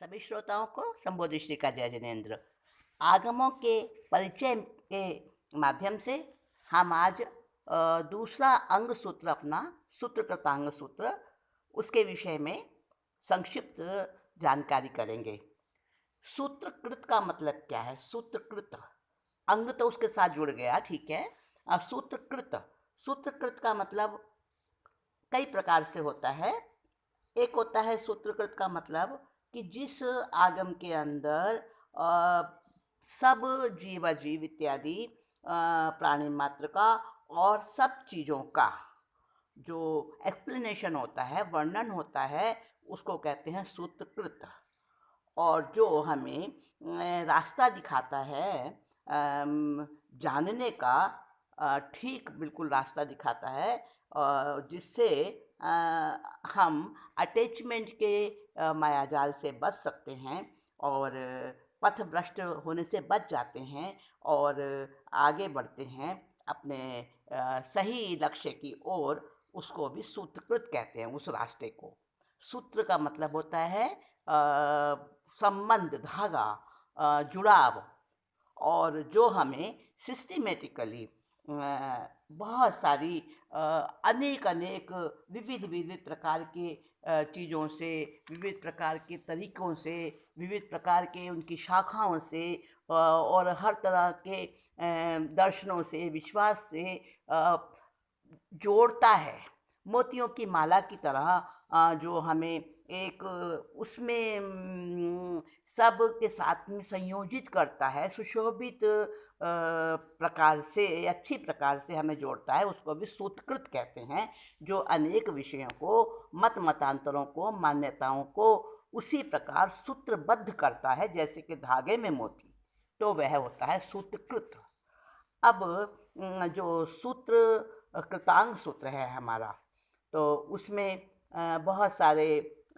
सभी श्रोताओं को संबोधित श्री का जय जिनेन्द्र। आगमों के परिचय के माध्यम से हम आज दूसरा अंग सूत्र अपना सूत्रकृतांग सूत्र उसके विषय में संक्षिप्त जानकारी करेंगे। सूत्रकृत का मतलब क्या है? सूत्रकृत अंग तो उसके साथ जुड़ गया, ठीक है। सूत्रकृत का मतलब कई प्रकार से होता है। एक होता है सूत्रकृत का मतलब कि जिस आगम के अंदर सब जीवाजीव इत्यादि प्राणी मात्र का और सब चीज़ों का जो एक्सप्लेनेशन होता है, वर्णन होता है, उसको कहते हैं सूत्रकृत। और जो हमें रास्ता दिखाता है जानने का, ठीक बिल्कुल रास्ता दिखाता है, जिससे हम अटैचमेंट के मायाजाल से बच सकते हैं और पथभ्रष्ट होने से बच जाते हैं और आगे बढ़ते हैं अपने सही लक्ष्य की ओर। उसको भी सूत्रकृत कहते हैं, उस रास्ते को। सूत्र का मतलब होता है संबंध, धागा, जुड़ाव, और जो हमें सिस्टमेटिकली बहुत सारी अनेक विविध विविध प्रकार के चीज़ों से, विविध प्रकार के तरीक़ों से, विविध प्रकार के उनकी शाखाओं से और हर तरह के दर्शनों से, विश्वास से जोड़ता है। मोतियों की माला की तरह जो हमें एक उसमें सब के साथ में संयोजित करता है, सुशोभित प्रकार से, अच्छी प्रकार से हमें जोड़ता है, उसको भी सूत्रकृत कहते हैं। जो अनेक विषयों को, मतांतरों को, मान्यताओं को उसी प्रकार सूत्रबद्ध करता है, जैसे कि धागे में मोती, तो वह होता है सूत्रकृत। अब जो कृतांग सूत्र है हमारा, तो उसमें बहुत सारे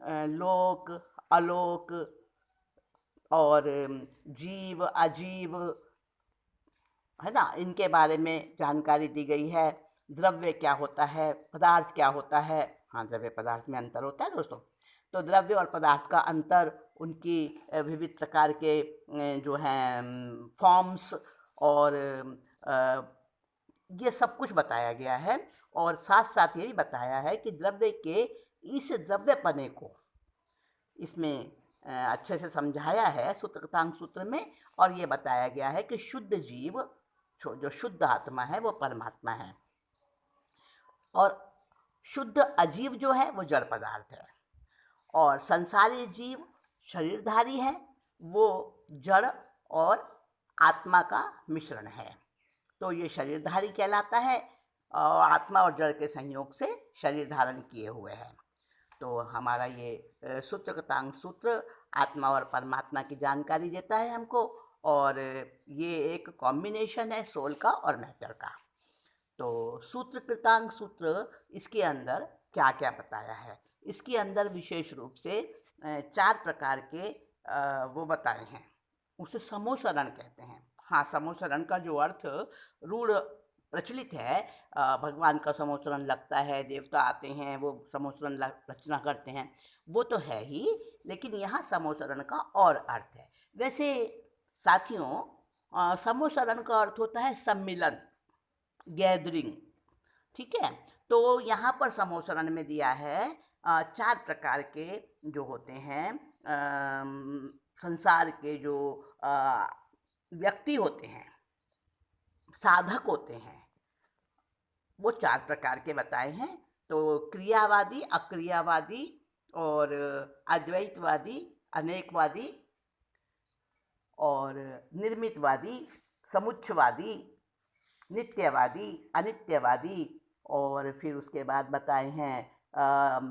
लोक, अलोक और जीव, अजीव, है ना, इनके बारे में जानकारी दी गई है। द्रव्य क्या होता है, पदार्थ क्या होता है। हाँ, द्रव्य पदार्थ में अंतर होता है दोस्तों। तो द्रव्य और पदार्थ का अंतर, उनकी विविध प्रकार के जो हैं फॉर्म्स, और ये सब कुछ बताया गया है। और साथ साथ ये भी बताया है कि द्रव्य के इस द्रव्यपने को इसमें अच्छे से समझाया है सूत्रकृतांग सूत्र में। और ये बताया गया है कि शुद्ध जीव, जो शुद्ध आत्मा है, वो परमात्मा है, और शुद्ध अजीव जो है वो जड़ पदार्थ है, और संसारी जीव शरीरधारी है, वो जड़ और आत्मा का मिश्रण है। तो ये शरीरधारी कहलाता है, और आत्मा और जड़ के संयोग से शरीर धारण किए हुए हैं। तो हमारा ये सूत्रकृतांग सूत्र आत्मा और परमात्मा की जानकारी देता है हमको, और ये एक कॉम्बिनेशन है सोल का और मैटर का। तो सूत्रकृतांग सूत्र, इसके अंदर क्या क्या बताया है? इसके अंदर विशेष रूप से 4 प्रकार के वो बताए हैं, उसे समूसरण कहते हैं। हाँ, समूसरण का जो अर्थ रूढ़ प्रचलित है, भगवान का समूसरण लगता है, देवता आते हैं, वो समूसरण रचना करते हैं, वो तो है ही, लेकिन यहाँ समूसरण का और अर्थ है। वैसे साथियों, समूसरण का अर्थ होता है सम्मिलन, गैदरिंग, ठीक है। तो यहाँ पर समूसरण में दिया है 4 प्रकार के जो होते हैं संसार के जो व्यक्ति होते हैं, साधक होते हैं, वो 4 प्रकार के बताए हैं। तो क्रियावादी, अक्रियावादी, और अद्वैतवादी, अनेकवादी, और निर्मितवादी, समुच्चयवादी, नित्यवादी, अनित्यवादी, और फिर उसके बाद बताए हैं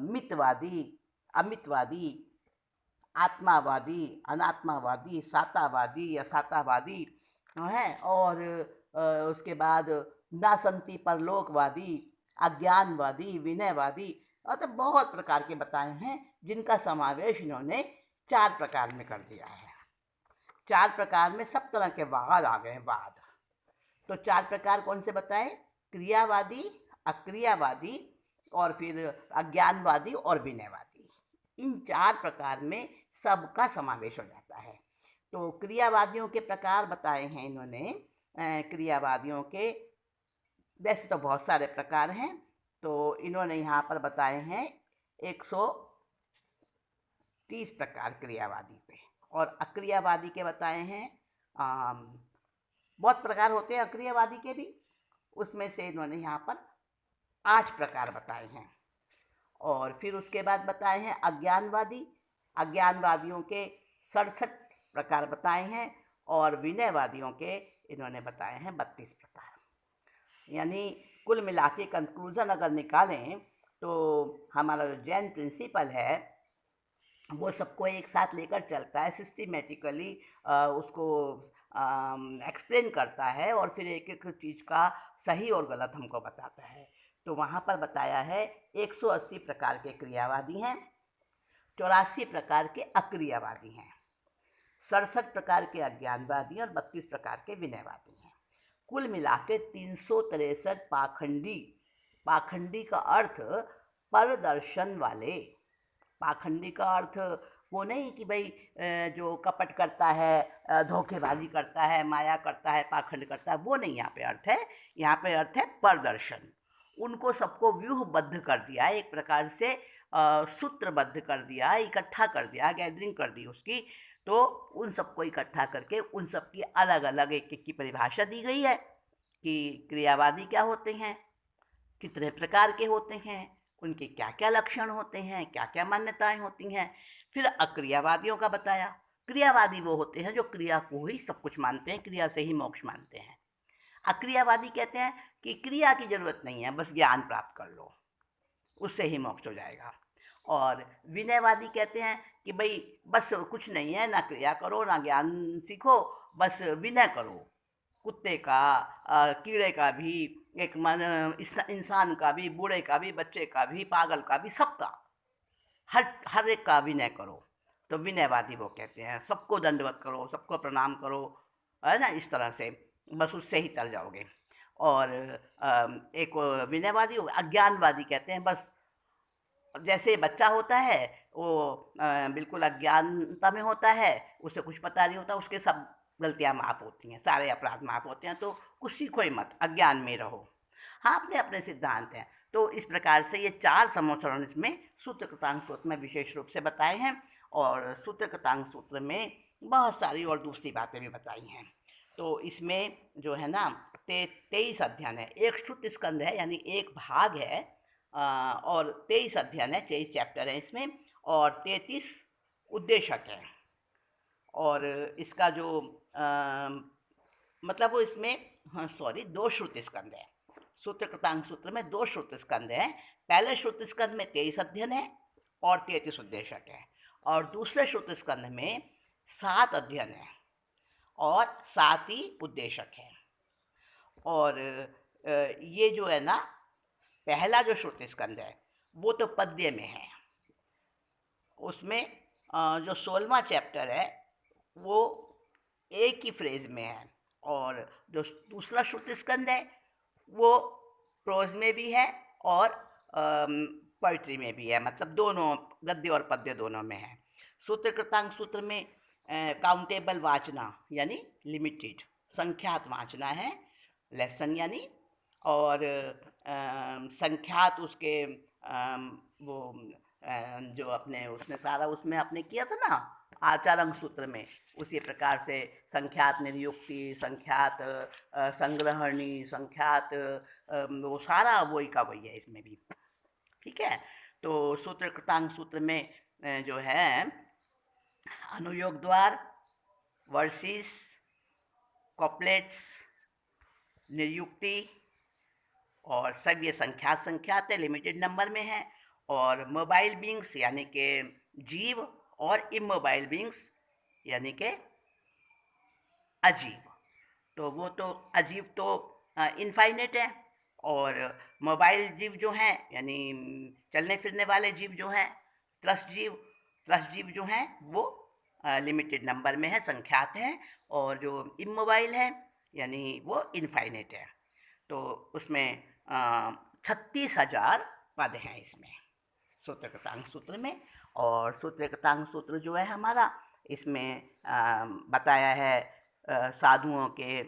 मितवादी, अमितवादी, आत्मावादी, अनात्मावादी, सातावादी, असातावादी हैं। और उसके बाद नासंति परलोकवादी, अज्ञानवादी, विनयवादी, मतलब बहुत प्रकार के बताए हैं, जिनका समावेश इन्होंने 4 प्रकार में कर दिया है। 4 प्रकार में सब तरह के वाद आ गए हैं, वाद। तो 4 प्रकार कौन से बताए? क्रियावादी, अक्रियावादी, और फिर अज्ञानवादी और विनयवादी। इन 4 प्रकार में सबका समावेश हो जाता है। तो क्रियावादियों के प्रकार बताए हैं इन्होंने। क्रियावादियों के वैसे तो बहुत सारे प्रकार हैं, तो इन्होंने यहाँ पर बताए हैं 130 प्रकार क्रियावादी पे, और अक्रियावादी के बताए हैं बहुत प्रकार होते हैं अक्रियावादी के भी, उसमें से इन्होंने यहाँ पर 8 प्रकार बताए हैं। और फिर उसके बाद बताए हैं अज्ञानवादी। अज्ञानवादियों के 67 प्रकार बताए हैं, और विनयवादियों के इन्होंने बताए हैं 32 प्रकार। यानी कुल मिला के कंक्लूज़न अगर निकालें तो हमारा जो जैन प्रिंसिपल है वो सबको एक साथ लेकर चलता है, सिस्टमेटिकली उसको एक्सप्लेन करता है, और फिर एक एक चीज़ का सही और गलत हमको बताता है। तो वहाँ पर बताया है 180 प्रकार के क्रियावादी हैं, 84 प्रकार के अक्रियावादी हैं, 67 प्रकार के अज्ञानवादी और 32 प्रकार के विनयवादी हैं। कुल मिला के 363 पाखंडी। पाखंडी का अर्थ परदर्शन वाले। पाखंडी का अर्थ वो नहीं कि भाई जो कपट करता है, धोखेबाजी करता है, माया करता है, पाखंड करता है, वो नहीं यहाँ पे अर्थ है। यहाँ पे अर्थ है परदर्शन। उनको सबको व्यूहबद्ध कर दिया, एक प्रकार से सूत्रबद्ध कर दिया, इकट्ठा कर दिया, गैदरिंग कर दी उसकी। तो उन सबको इकट्ठा करके उन सब की अलग अलग एक एक की परिभाषा दी गई है कि क्रियावादी क्या होते हैं, कितने प्रकार के होते हैं, उनके क्या क्या लक्षण होते हैं, क्या क्या मान्यताएं होती हैं। फिर अक्रियावादियों का बताया। क्रियावादी वो होते हैं जो क्रिया को ही सब कुछ मानते हैं, क्रिया से ही मोक्ष मानते हैं। अक्रियावादी कहते हैं कि क्रिया की जरूरत नहीं है, बस ज्ञान प्राप्त कर लो, उससे ही मोक्ष हो जाएगा। और विनयवादी कहते हैं कि भाई बस कुछ नहीं है, ना क्रिया करो ना ज्ञान सीखो, बस विनय करो। कुत्ते का, कीड़े का भी, एक मन इंसान का भी, बूढ़े का भी, बच्चे का भी, पागल का भी, सबका, हर एक का विनय करो। तो विनयवादी वो कहते हैं सबको दंडवत करो, सबको प्रणाम करो, है ना, इस तरह से बस उससे ही तर जाओगे। और एक विनयवादी। अज्ञानवादी कहते हैं बस जैसे बच्चा होता है वो बिल्कुल अज्ञानता में होता है, उसे कुछ पता नहीं होता, उसके सब गलतियाँ माफ़ होती हैं, सारे अपराध माफ़ होते हैं, तो कुछ सीखो ही मत, अज्ञान में रहो। हाँ, अपने अपने सिद्धांत हैं। तो इस प्रकार से ये 4 समोचरण इसमें सूत्र कृतांग सूत्र में विशेष रूप से बताए हैं, और सूत्र कृतांग सूत्र में बहुत सारी और दूसरी बातें भी बताई हैं। तो इसमें जो है ना 23 अध्ययन है, एक श्रुत स्कंद है, यानी एक भाग है, और 23 अध्ययन है, 23 चैप्टर है इसमें, और 33 उद्देशक है। और इसका जो मतलब वो इसमें, हाँ सॉरी, 2 श्रुत स्कंद है। सूत्र कृतांग सूत्र में 2 श्रुत स्कंद हैं। पहले श्रुत स्कंद में 23 अध्ययन है और 33 उद्देशक है, और दूसरे श्रुत स्कंद में 7 अध्ययन है और 7 ही उद्देशक है। और ये जो है ना पहला जो श्रुत स्कंद है वो तो पद्य में है, उसमें जो 16वां चैप्टर है वो एक ही फ्रेज में है, और जो दूसरा श्रुत स्कंद है वो प्रोज में भी है और पोइट्री में भी है, मतलब दोनों, गद्य और पद्य दोनों में है। सूत्र कृतांग सूत्र में काउंटेबल वाचना यानी लिमिटेड, संख्यात वाचना है, लेसन यानी, और संख्यात उसके वो जो अपने उसने सारा उसमें आपने किया था ना आचारंग सूत्र में, उसी प्रकार से संख्यात निर्युक्ति, संख्यात संग्रहणी, संख्यात वो सारा वही का वही है इसमें भी। ठीक है। तो सूत्र कृतांग सूत्र में जो है अनुयोग द्वार, वर्सेस, कॉपलेट्स, निर्युक्ति और सब ये संख्यात है, लिमिटेड नंबर में है। और मोबाइल बींग्स यानी कि जीव, और इमोबाइल बींग्स यानी कि अजीव। तो वो तो अजीव तो इनफाइनेट है, और मोबाइल जीव जो हैं यानी चलने फिरने वाले जीव जो हैं, त्रस्त जीव जो हैं वो लिमिटेड नंबर में है, संख्यात हैं, और जो इमोबाइल है यानी वो इनफाइनेट है। तो उसमें 36,000 पद हैं इसमें, सूत्र कृतांग सूत्र में। और सूत्र कृतांग सूत्र जो है हमारा, इसमें बताया है साधुओं के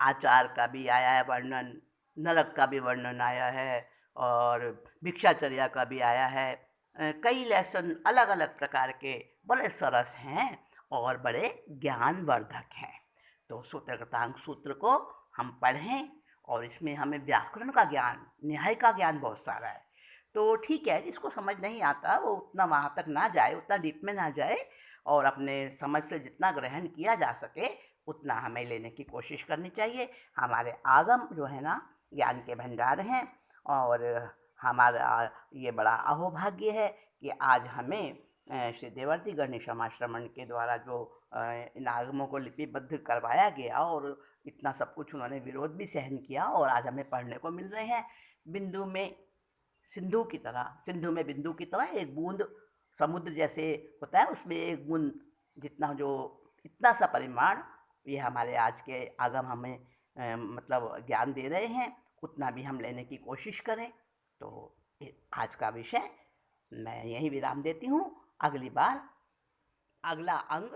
आचार का भी आया है वर्णन, नरक का भी वर्णन आया है, और भिक्षाचर्या का भी आया है। कई लेसन अलग अलग प्रकार के बड़े सरस हैं और बड़े ज्ञानवर्धक हैं। तो सूत्र कृतांग सूत्र को हम पढ़ें, और इसमें हमें व्याकरण का ज्ञान, न्याय का ज्ञान बहुत सारा है। तो ठीक है, जिसको समझ नहीं आता वो उतना वहाँ तक ना जाए, उतना डीप में ना जाए, और अपने समझ से जितना ग्रहण किया जा सके उतना हमें लेने की कोशिश करनी चाहिए। हमारे आगम जो है ना ज्ञान के भंडार हैं, और हमारा ये बड़ा अहोभाग्य है कि आज हमें श्री देवर्षि गणेशमाश्रमण के द्वारा जो इन आगमों को लिपिबद्ध करवाया गया, और इतना सब कुछ उन्होंने विरोध भी सहन किया, और आज हमें पढ़ने को मिल रहे हैं। बिंदु में सिंधु की तरह, सिंधु में बिंदु की तरह एक बूंद समुद्र जैसे होता है, उसमें एक बूंद जितना, जो इतना सा परिमाण, ये हमारे आज के आगम हमें मतलब ज्ञान दे रहे हैं, उतना भी हम लेने की कोशिश करें। तो आज का विषय मैं यहीं विराम देती हूँ। अगली बार अगला अंग